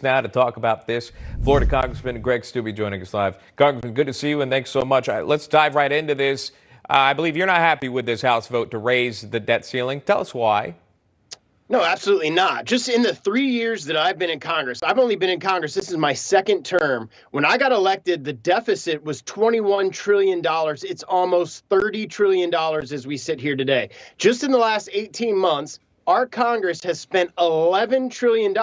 now to talk about this. Florida Congressman Greg Steube joining us live. Congressman, good to see you, and thanks so much. Let's dive right into this. I believe you're not happy with this House vote to raise the debt ceiling. Tell us why. No, absolutely not. Just in the 3 years that I've been in Congress, I've only been in Congress, this is my second term. When I got elected, the deficit was $21 trillion. It's almost $30 trillion as we sit here today. Just in the last 18 months, our Congress has spent $11 trillion.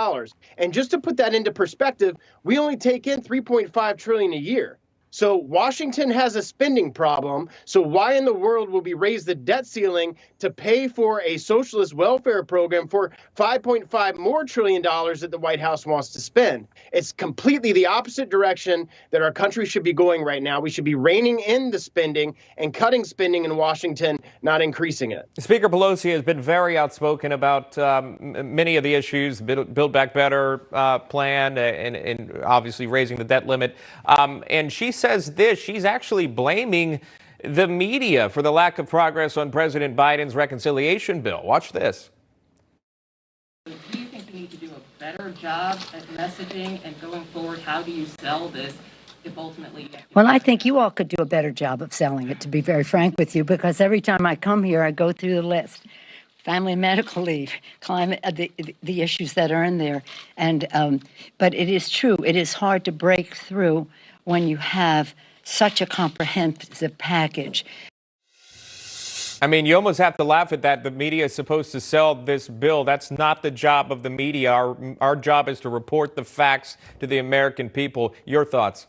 And just to put that into perspective, we only take in $3.5 trillion a year. So Washington has a spending problem. So why in the world will we raise the debt ceiling to pay for a socialist welfare program for $5.5 more trillion that the White House wants to spend? It's completely the opposite direction that our country should be going right now. We should be reining in the spending and cutting spending in Washington, not increasing it. Speaker Pelosi has been very outspoken about many of the issues, Build Back Better plan, and obviously raising the debt limit. And she says this, she's actually blaming the media for the lack of progress on President Biden's reconciliation bill. Watch this. Do you think you need to do a better job at messaging and going forward? How do you sell this if ultimately? Well, I think you all could do a better job of selling it, to be very frank with you, because every time I come here, I go through the list. Family and medical leave, climate, the issues that are in there. And but it is true, it is hard to break through when you have such a comprehensive package. I mean, you almost have to laugh at that. The media is supposed to sell this bill. That's not the job of the media. Our job is to report the facts to the American people. Your thoughts?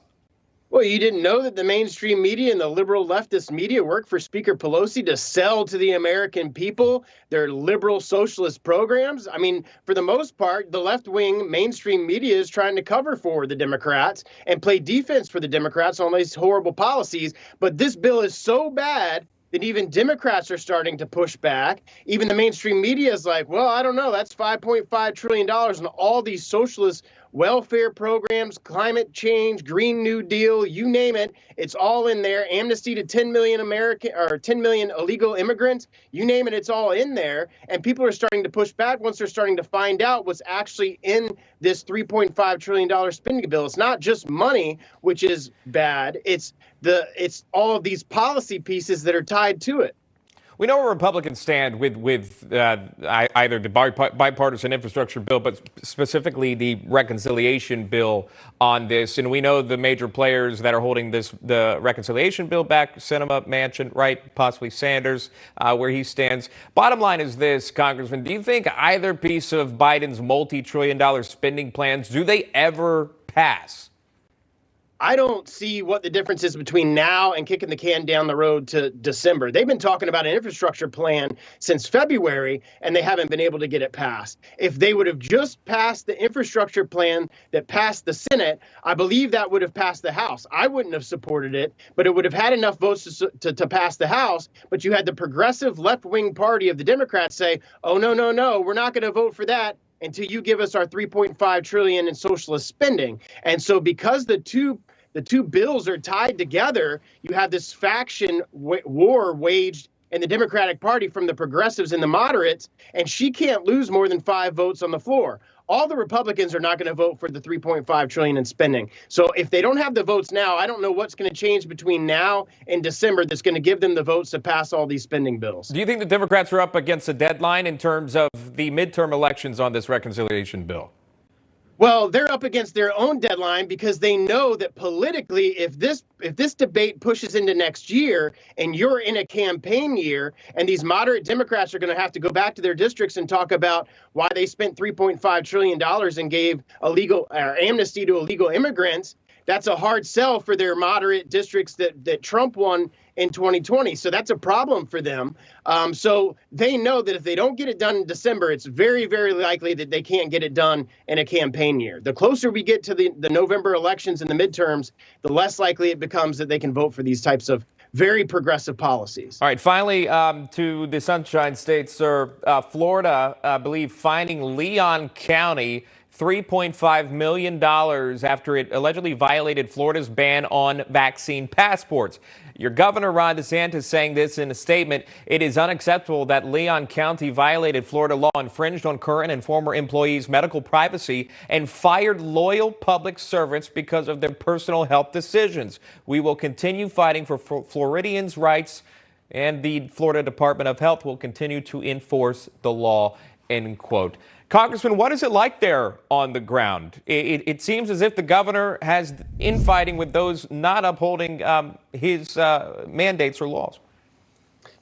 Well, you didn't know that the mainstream media and the liberal leftist media work for Speaker Pelosi to sell to the American people their liberal socialist programs? I mean, for the most part, the left-wing mainstream media is trying to cover for the Democrats and play defense for the Democrats on these horrible policies. But this bill is so bad that even Democrats are starting to push back. Even the mainstream media is like, well, I don't know, that's $5.5 trillion and all these socialist welfare programs, climate change, Green New Deal, you name it, it's all in there. Amnesty to 10 million illegal immigrants, you name it, it's all in there. And people are starting to push back once they're starting to find out what's actually in this $3.5 trillion spending bill. It's not just money, which is bad. It's all of these policy pieces that are tied to it. We know where Republicans stand with either the bipartisan infrastructure bill, but specifically the reconciliation bill on this. And we know the major players that are holding the reconciliation bill back, Sinema, Manchin, right, possibly Sanders, where he stands. Bottom line is this, Congressman, do you think either piece of Biden's multi-trillion-dollar spending plans, do they ever pass? I don't see what the difference is between now and kicking the can down the road to December. They've been talking about an infrastructure plan since February, and they haven't been able to get it passed. If they would have just passed the infrastructure plan that passed the Senate, I believe that would have passed the House. I wouldn't have supported it, but it would have had enough votes to pass the House. But you had the progressive left-wing party of the Democrats say, oh, no, we're not going to vote for that until you give us our $3.5 trillion in socialist spending. And so because the two bills are tied together, you have this faction war waged in the Democratic Party from the progressives and the moderates, and she can't lose more than 5 votes on the floor. All the Republicans are not going to vote for the $3.5 trillion in spending. So if they don't have the votes now, I don't know what's going to change between now and December that's going to give them the votes to pass all these spending bills. Do you think the Democrats are up against a deadline in terms of the midterm elections on this reconciliation bill? Well, they're up against their own deadline because they know that politically, if this debate pushes into next year and you're in a campaign year and these moderate Democrats are going to have to go back to their districts and talk about why they spent $3.5 trillion and gave amnesty to illegal immigrants, that's a hard sell for their moderate districts that Trump won in 2020. So that's a problem for them. So they know that if they don't get it done in December, it's very, very likely that they can't get it done in a campaign year. The closer we get to the November elections and the midterms, the less likely it becomes that they can vote for these types of very progressive policies. All right, finally, to the Sunshine State, sir. Florida, I believe, fining Leon County $3.5 million after it allegedly violated Florida's ban on vaccine passports. Your governor, Ron DeSantis, saying this in a statement. It is unacceptable that Leon County violated Florida law, infringed on current and former employees' medical privacy, and fired loyal public servants because of their personal health decisions. We will continue fighting for Floridians' rights, and the Florida Department of Health will continue to enforce the law, end quote. Congressman, what is it like there on the ground? It seems as if the governor has infighting with those not upholding his mandates or laws.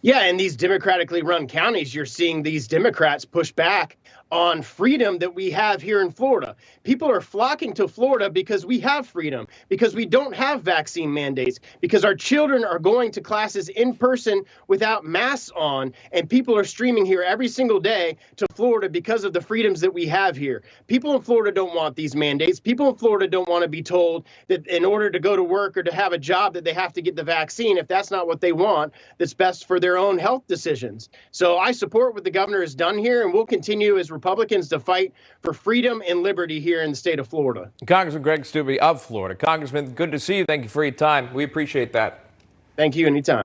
Yeah, in these democratically run counties, you're seeing these Democrats push back on freedom that we have here in Florida. People are flocking to Florida because we have freedom, because we don't have vaccine mandates, because our children are going to classes in person without masks on, and people are streaming here every single day to Florida because of the freedoms that we have here. People in Florida don't want these mandates. People in Florida don't want to be told that in order to go to work or to have a job that they have to get the vaccine if that's not what they want, that's best for their own health decisions. So I support what the governor has done here, and we'll continue as Republicans to fight for freedom and liberty here in the state of Florida. Congressman Greg Steube of Florida. Congressman, good to see you. Thank you for your time. We appreciate that. Thank you. Anytime.